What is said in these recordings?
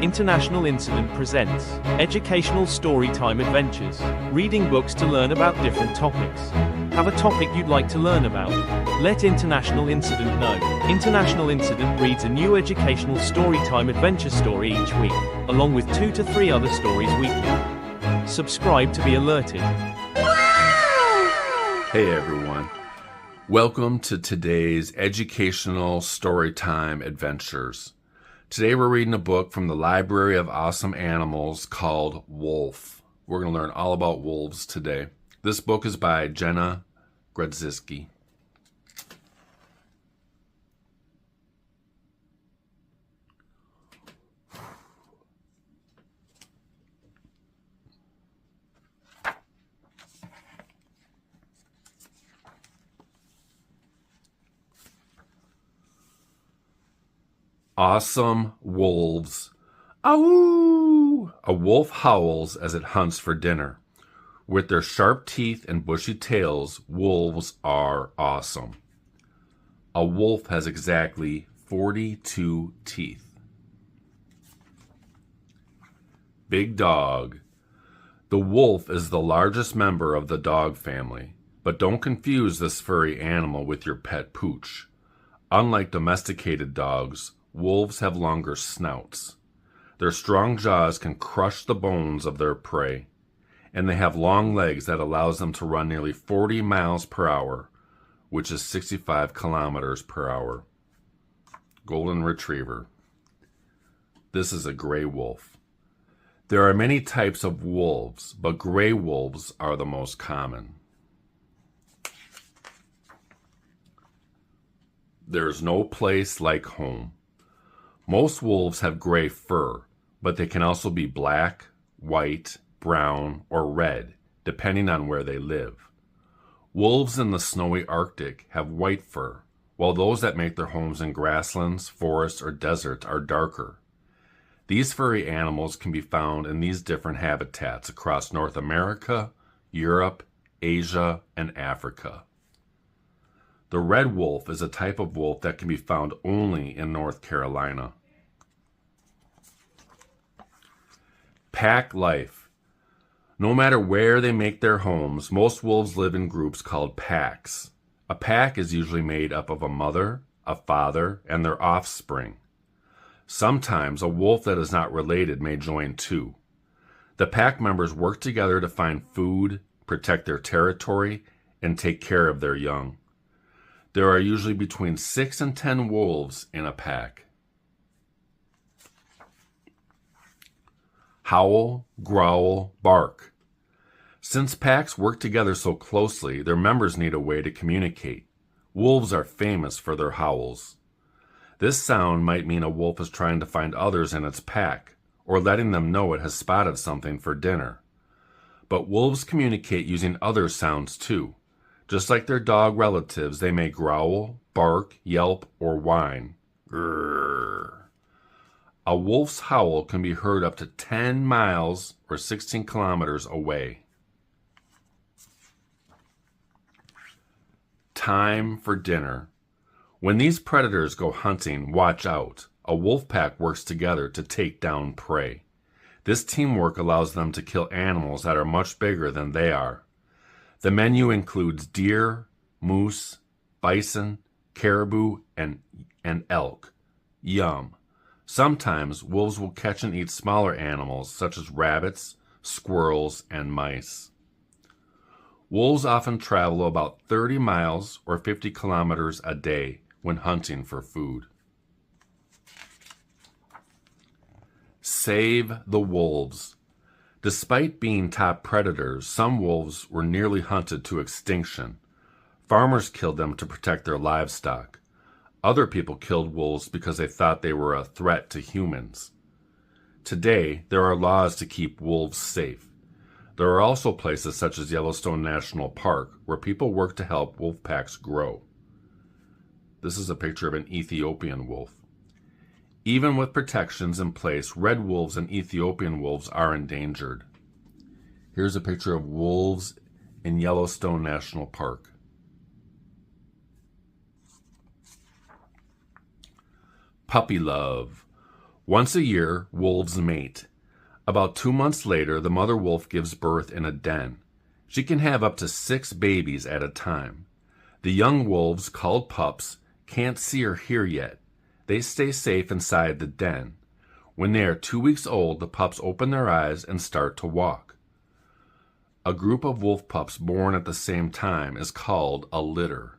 International Incident presents Educational Storytime Adventures, reading books to learn about different topics. Have a topic you'd like to learn about? Let International Incident know. International Incident reads a new educational storytime adventure story each week, along with 2 to 3 other stories weekly. Subscribe to be alerted. Hey everyone, welcome to today's Educational Storytime Adventures. Today we're reading a book from the Library of Awesome Animals called Wolf. We're going to learn all about wolves today. This book is by Jenna Gredzicki. Awesome wolves. Ow! A wolf howls as it hunts for dinner. With their sharp teeth and bushy tails, wolves are awesome. A wolf has exactly 42 teeth. Big dog. The wolf is the largest member of the dog family, but don't confuse this furry animal with your pet pooch. Unlike domesticated dogs, wolves have longer snouts. Their strong jaws can crush the bones of their prey, and they have long legs that allows them to run nearly 40 miles per hour, which is 65 kilometers per hour. Golden Retriever. This is a gray wolf. There are many types of wolves, but gray wolves are the most common. There's no place like home. Most wolves have gray fur, but they can also be black, white, brown, or red, depending on where they live. Wolves in the snowy Arctic have white fur, while those that make their homes in grasslands, forests, or deserts are darker. These furry animals can be found in these different habitats across North America, Europe, Asia, and Africa. The red wolf is a type of wolf that can be found only in North Carolina. Pack life. No matter where they make their homes, most wolves live in groups called packs. A pack is usually made up of a mother, a father, and their offspring. Sometimes a wolf that is not related may join too. The pack members work together to find food, protect their territory, and take care of their young. There are usually between 6 and 10 wolves in a pack. Howl, growl, bark. Since packs work together so closely, their members need a way to communicate. Wolves are famous for their howls. This sound might mean a wolf is trying to find others in its pack, or letting them know it has spotted something for dinner. But wolves communicate using other sounds too. Just like their dog relatives, they may growl, bark, yelp, or whine. Grrr. A wolf's howl can be heard up to 10 miles or 16 kilometers away. Time for dinner. When these predators go hunting, watch out. A wolf pack works together to take down prey. This teamwork allows them to kill animals that are much bigger than they are. The menu includes deer, moose, bison, caribou, and elk. Yum. Sometimes wolves will catch and eat smaller animals such as rabbits, squirrels, and mice. Wolves often travel about 30 miles or 50 kilometers a day when hunting for food. Save the wolves. Despite being top predators, some wolves were nearly hunted to extinction. Farmers killed them to protect their livestock. Other people killed wolves because they thought they were a threat to humans. Today, there are laws to keep wolves safe. There are also places such as Yellowstone National Park where people work to help wolf packs grow. This is a picture of an Ethiopian wolf. Even with protections in place, red wolves and Ethiopian wolves are endangered. Here's a picture of wolves in Yellowstone National Park. Puppy love. Once a year, wolves mate. About 2 months later, the mother wolf gives birth in a den. She can have up to 6 babies at a time. The young wolves, called pups, can't see or hear yet. They stay safe inside the den. When they are 2 weeks old, the pups open their eyes and start to walk. A group of wolf pups born at the same time is called a litter.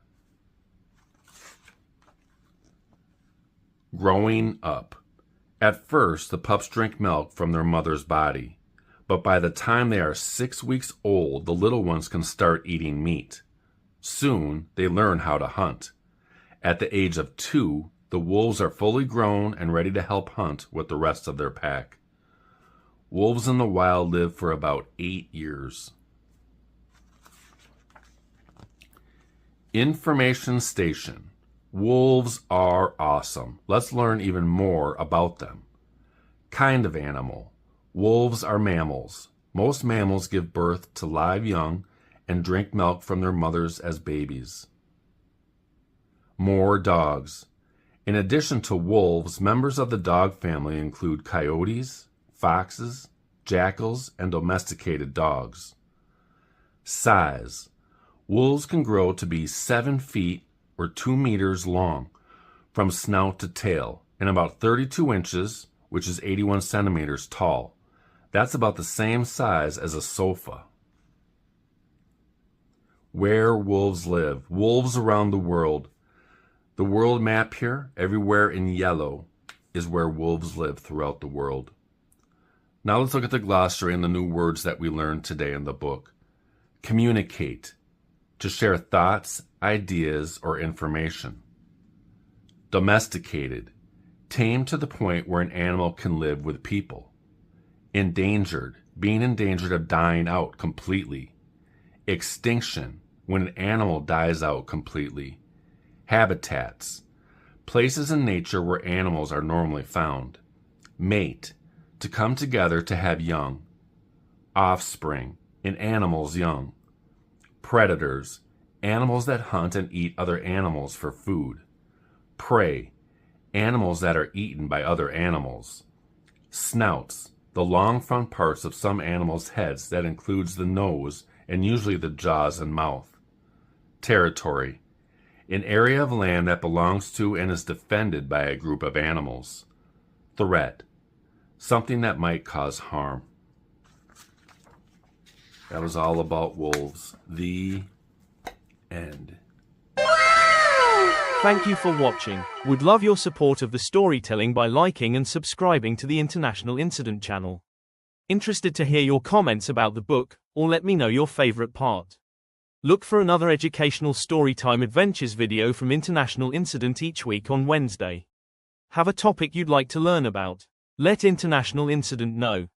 Growing up. At first, the pups drink milk from their mother's body, but by the time they are 6 weeks old, the little ones can start eating meat. Soon, they learn how to hunt. At the age of 2, the wolves are fully grown and ready to help hunt with the rest of their pack. Wolves in the wild live for about 8 years. Information station. Wolves are awesome. Let's learn even more about them. Kind of animal. Wolves are mammals. Most mammals give birth to live young and drink milk from their mothers as babies. More dogs. In addition to wolves, members of the dog family include coyotes, foxes, jackals, and domesticated dogs. Size. Wolves can grow to be 7 feet or 2 meters long, from snout to tail, and about 32 inches, which is 81 centimeters tall. That's about the same size as a sofa. Where wolves live. Wolves around the world. The world map here, everywhere in yellow, is where wolves live throughout the world. Now let's look at the glossary and the new words that we learned today in the book. Communicate. To share thoughts, ideas, or information. Domesticated. Tamed to the point where an animal can live with people. Endangered. Being endangered of dying out completely. Extinction. When an animal dies out completely. Habitats. Places in nature where animals are normally found. Mate. To come together to have young. Offspring. An animal's young. Predators. Animals that hunt and eat other animals for food. Prey. Animals that are eaten by other animals. Snouts. The long front parts of some animals' heads that includes the nose and usually the jaws and mouth. Territory. An area of land that belongs to and is defended by a group of animals. Threat. Something that might cause harm. That was all about wolves. The end. Thank you for watching. Would love your support of the storytelling by liking and subscribing to the International Incident channel. Interested to hear your comments about the book, or let me know your favorite part. Look for another Educational Storytime Adventures video from International Incident each week on Wednesday. Have a topic you'd like to learn about? Let International Incident know.